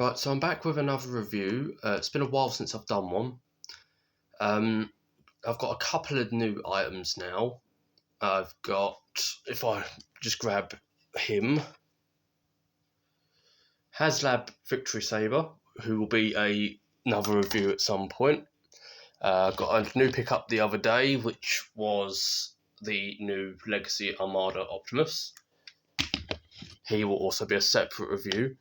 Right, so I'm back with another review. It's been a while since I've done one. I've got a couple of new items now. I've got, if I just grab him, HasLab Victory Saber, who will be another review at some point. Got a new pickup the other day, which was the new Legacy Armada Optimus. He will also be a separate review.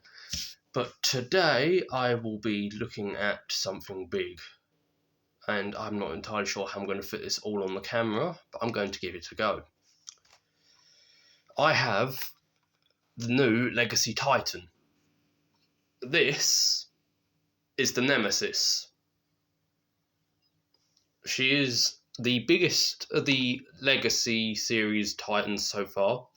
But today I will be looking at something big. And I'm not entirely sure how I'm going to fit this all on the camera, but I'm going to give it a go. I have the new Legacy Titan. This is the Nemesis. She is the biggest of the Legacy series Titans so far.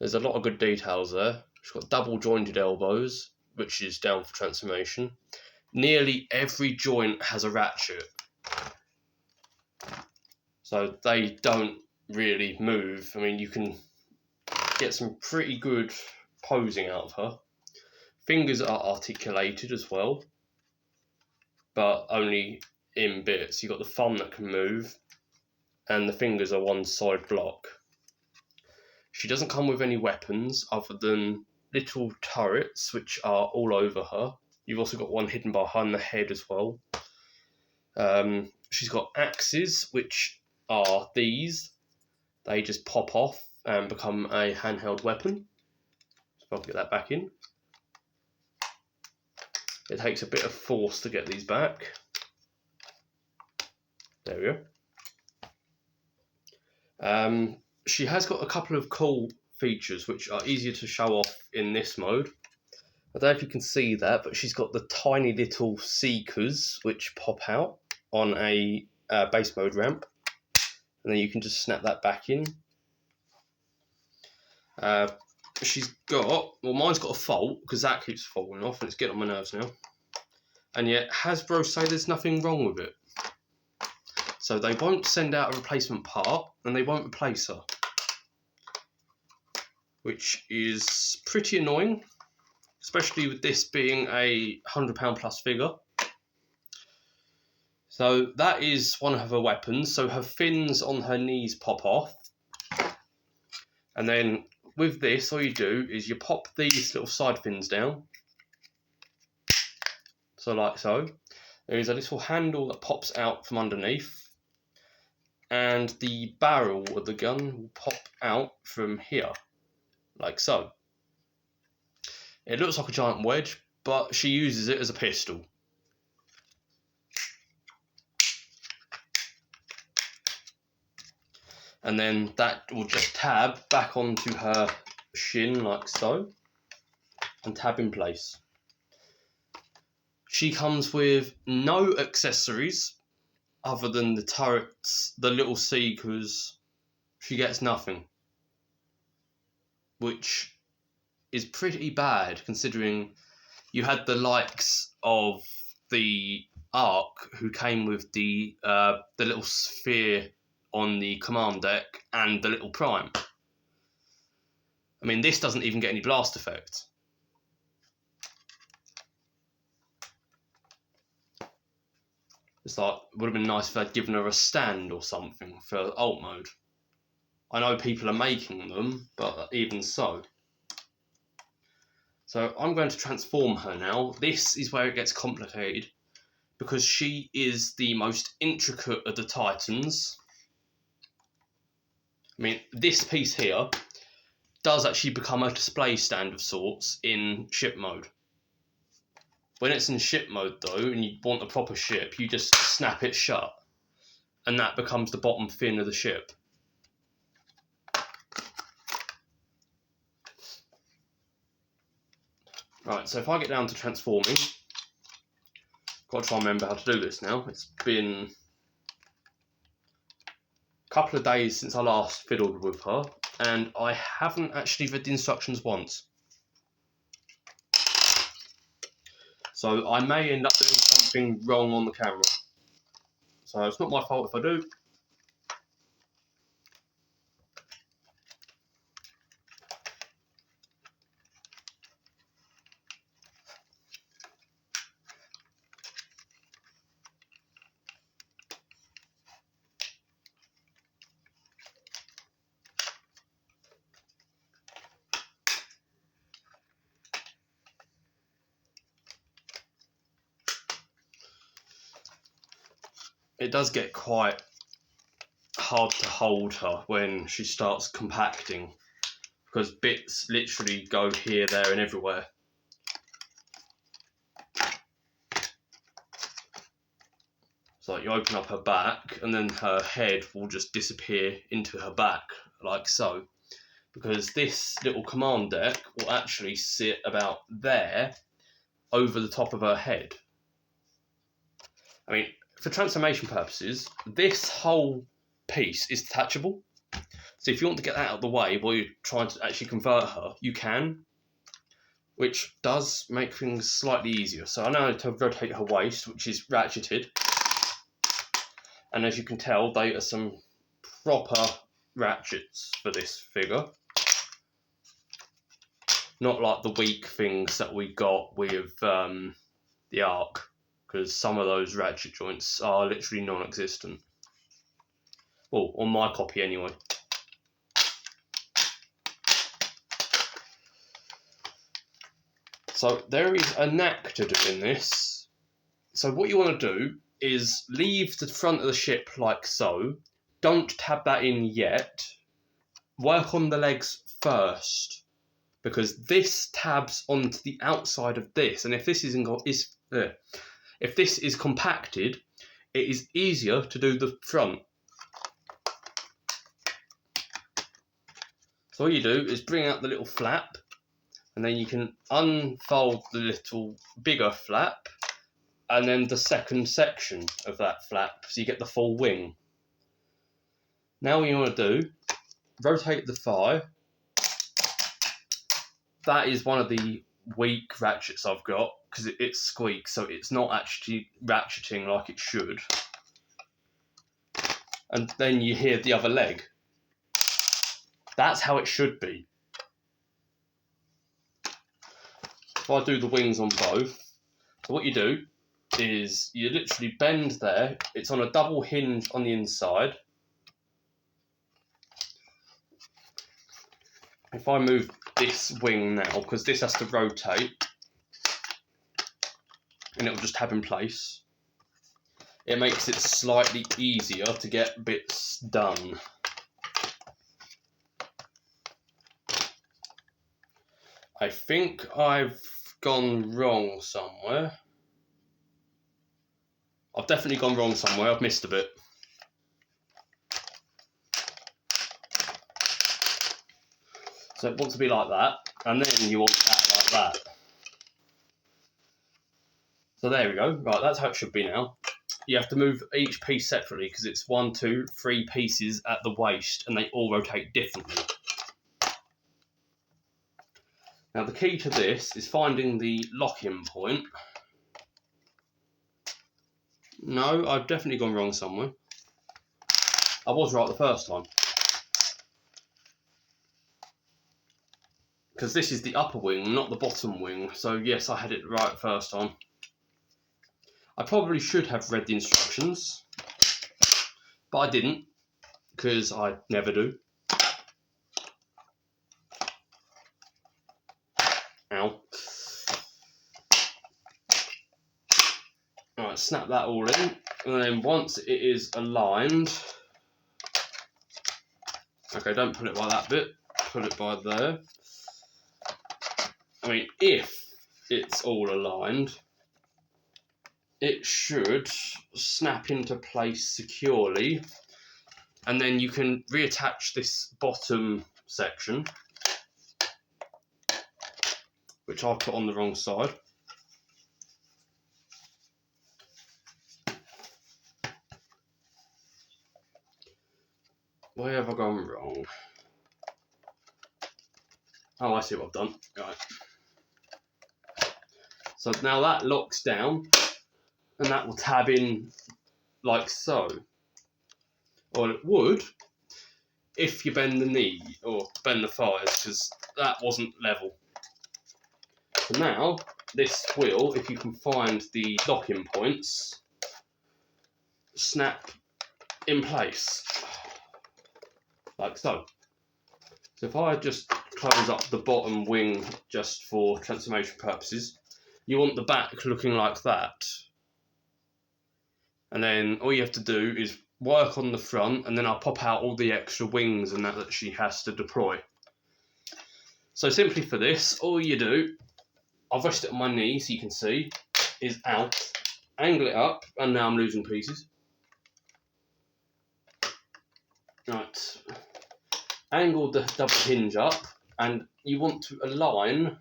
There's a lot of good details there. She's got double jointed elbows, which is down for transformation. Nearly every joint has a ratchet, so they don't really move. I mean, you can get some pretty good posing out of her. Fingers are articulated as well, but only in bits. You've got the thumb that can move, and the fingers are one side block. She doesn't come with any weapons other than little turrets, which are all over her. You've also got one hidden behind the head as well. She's got axes, which are these. They just pop off and become a handheld weapon. So I'll get that back in. It takes a bit of force to get these back. There we go. She has got a couple of cool features which are easier to show off in this mode. I don't know if you can see that, but she's got the tiny little seekers which pop out on a base mode ramp. And then you can just snap that back in. She's got, well, mine's got a fault because that keeps falling off and it's getting on my nerves now. And yet Hasbro say there's nothing wrong with it. So they won't send out a replacement part and they won't replace her, which is pretty annoying, especially with this being a £100 plus figure. So that is one of her weapons. So her fins on her knees pop off. And then with this, all you do is you pop these little side fins down. So like so. There is a little handle that pops out from underneath. And the barrel of the gun will pop out from here, like so. It looks like a giant wedge, but she uses it as a pistol. And then that will just tab back onto her shin like so, and tab in place. She comes with no accessories other than the turrets, the little seekers. She gets nothing, which is pretty bad considering you had the likes of the Ark who came with the little sphere on the command deck and the little prime. I mean, this doesn't even get any blast effect. It's like, it would have been nice if they'd given her a stand or something for alt mode. I know people are making them, but even so. So I'm going to transform her now. This is where it gets complicated, because she is the most intricate of the Titans. I mean, this piece here does actually become a display stand of sorts in ship mode. When it's in ship mode though, and you want a proper ship, you just snap it shut, and that becomes the bottom fin of the ship. Right, so if I get down to transforming, got to try and remember how to do this now. It's been a couple of days since I last fiddled with her, and I haven't actually read the instructions once. So I may end up doing something wrong on the camera. So it's not my fault if I do. it does get quite hard to hold her when she starts compacting, because bits literally go here, there and everywhere. So you open up her back and then her head will just disappear into her back, like so. Because this little command deck will actually sit about there, over the top of her head. I mean, for transformation purposes, this whole piece is detachable. So if you want to get that out of the way while you're trying to actually convert her, you can, which does make things slightly easier. So I know how to rotate her waist, which is ratcheted. And as you can tell, they are some proper ratchets for this figure. Not like the weak things that we got with the Ark, because some of those ratchet joints are literally non-existent. Well, on my copy anyway. So there is a knack to doing this. So what you want to do is leave the front of the ship like so. Don't tab that in yet. Work on the legs first, because this tabs onto the outside of this, and if this is compacted, it is easier to do the front. So all you do is bring out the little flap, and then you can unfold the little bigger flap, and then the second section of that flap, so you get the full wing. Now what you want to do, rotate the thigh. That is one of the weak ratchets I've got, because it squeaks, so it's not actually ratcheting like it should. And then you hear the other leg. That's how it should be. If I do the wings on both, so what you do is you literally bend there. It's on a double hinge on the inside. If I move this wing now, because this has to rotate, and it'll just tab in place, it makes it slightly easier to get bits done. I think I've gone wrong somewhere. I've definitely gone wrong somewhere. I've missed a bit. So it wants to be like that, and then you want that like that. So there we go. Right, that's how it should be now. You have to move each piece separately, because it's 1, 2, 3 pieces at the waist, and they all rotate differently. Now the key to this is finding the lock-in point. No, I've definitely gone wrong somewhere. I was right the first time. Because this is the upper wing, not the bottom wing. So yes, I had it right first time. I probably should have read the instructions, but I didn't, because I never do. Ow. Alright, snap that all in, and then once it is aligned, okay, don't pull it by that bit, pull it by there. I mean, if it's all aligned, it should snap into place securely, and then you can reattach this bottom section, which I've put on the wrong side. Where have I gone wrong? Oh, I see what I've done. Right. So now that locks down, and that will tab in like so. Or it would if you bend the knee or bend the thighs, because that wasn't level. So now this will, if you can find the lock-in points, snap in place like so. So if I just close up the bottom wing just for transformation purposes, you want the back looking like that. And then all you have to do is work on the front, and then I'll pop out all the extra wings and that she has to deploy. So simply for this, all you do, I've rested it on my knee so you can see, is out, angle it up, and now I'm losing pieces. Right, angle the double hinge up, and you want to align.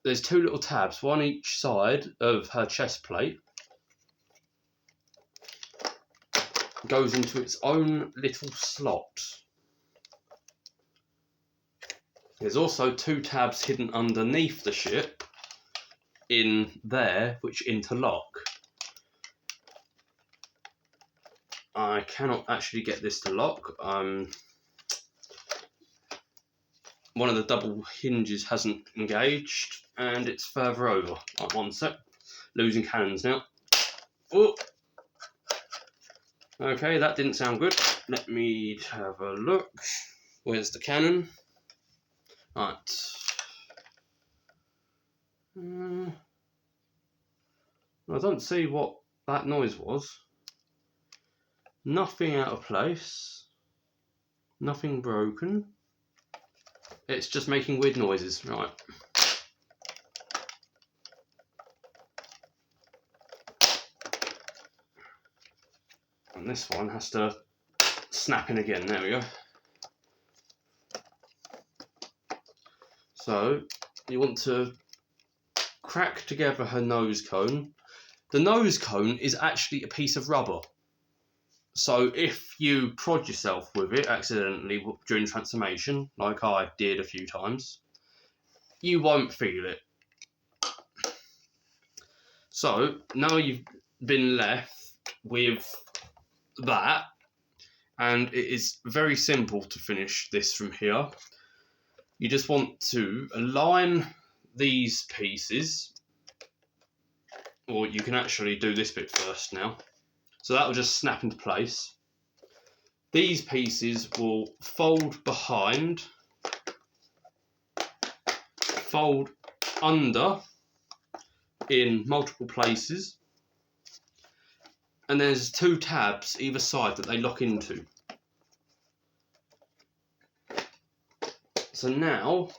There's two little tabs, one each side of her chest plate. Goes into its own little slot. There's also two tabs hidden underneath the ship in there which interlock. I cannot actually get this to lock. One of the double hinges hasn't engaged and it's further over. Right, one sec. Losing cannons now. Oh. Okay, that didn't sound good. Let me have a look. Where's the cannon? Right. I don't see what that noise was. Nothing out of place. Nothing broken. It's just making weird noises. Right. And this one has to snap in again. There we go. So you want to crack together her nose cone. The nose cone is actually a piece of rubber. So if you prod yourself with it accidentally during transformation, like I did a few times, you won't feel it. So now you've been left with that, and it is very simple to finish this from here. You just want to align these pieces, or you can actually do this bit first now. So that will just snap into place. These pieces will fold behind, fold under in multiple places, and there's two tabs either side that they lock into. So now,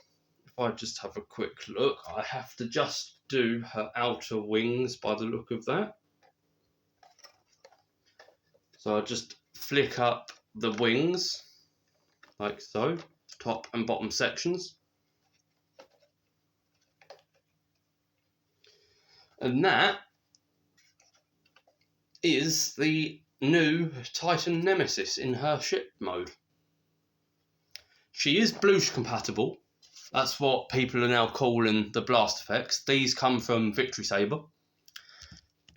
if I just have a quick look, I have to just do her outer wings by the look of that. So I just flick up the wings, like so, top and bottom sections. And that is the new Titan Nemesis in her ship mode. She is Blush compatible. That's what people are now calling the blast effects. These come from Victory Saber.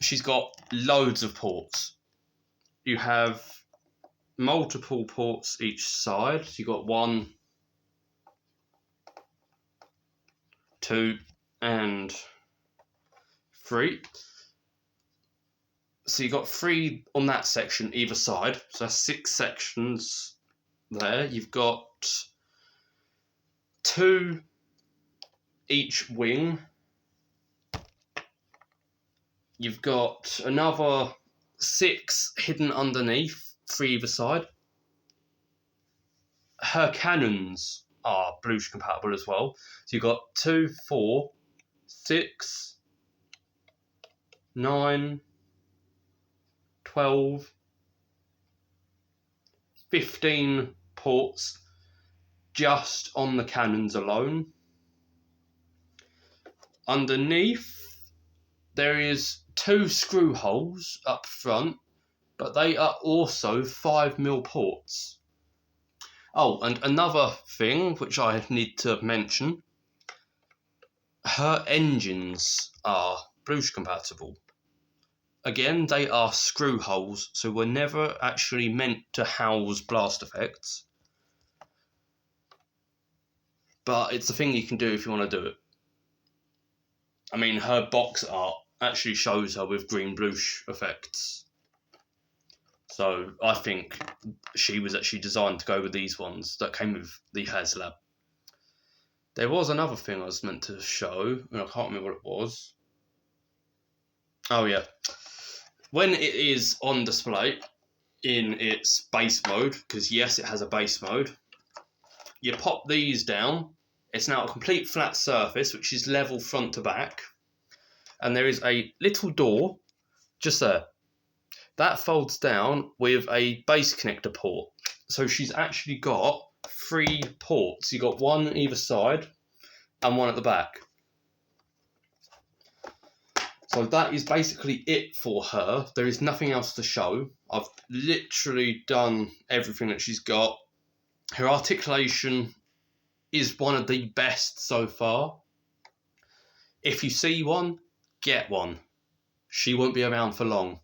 She's got loads of ports. You have multiple ports each side. So you've got 1, 2, and 3. So you've got 3 on that section either side. So that's 6 sections there. You've got 2 each wing. You've got another 6 hidden underneath, 3 either side. Her cannons are Blush compatible as well. So you've got 2, 4, 6, 9, 12, 15 ports just on the cannons alone. Underneath, there is 2 screw holes up front, but they are also 5mm ports. Oh, and another thing which I need to mention, her engines are Blush compatible. Again, they are screw holes, so were never actually meant to house blast effects. But it's a thing you can do if you want to do it. I mean, her box art actually shows her with green Blush effects. So I think she was actually designed to go with these ones that came with the HasLab. There was another thing I was meant to show, and I can't remember what it was. Oh yeah. when it is on display in its base mode, because yes, it has a base mode, you pop these down. It's now a complete flat surface, which is level front to back. And there is a little door just there. That folds down with a base connector port. So she's actually got 3 ports. You've got one on either side and one at the back. So that is basically it for her. There is nothing else to show. I've literally done everything that she's got. Her articulation is one of the best so far. If you see one, get one. She won't be around for long.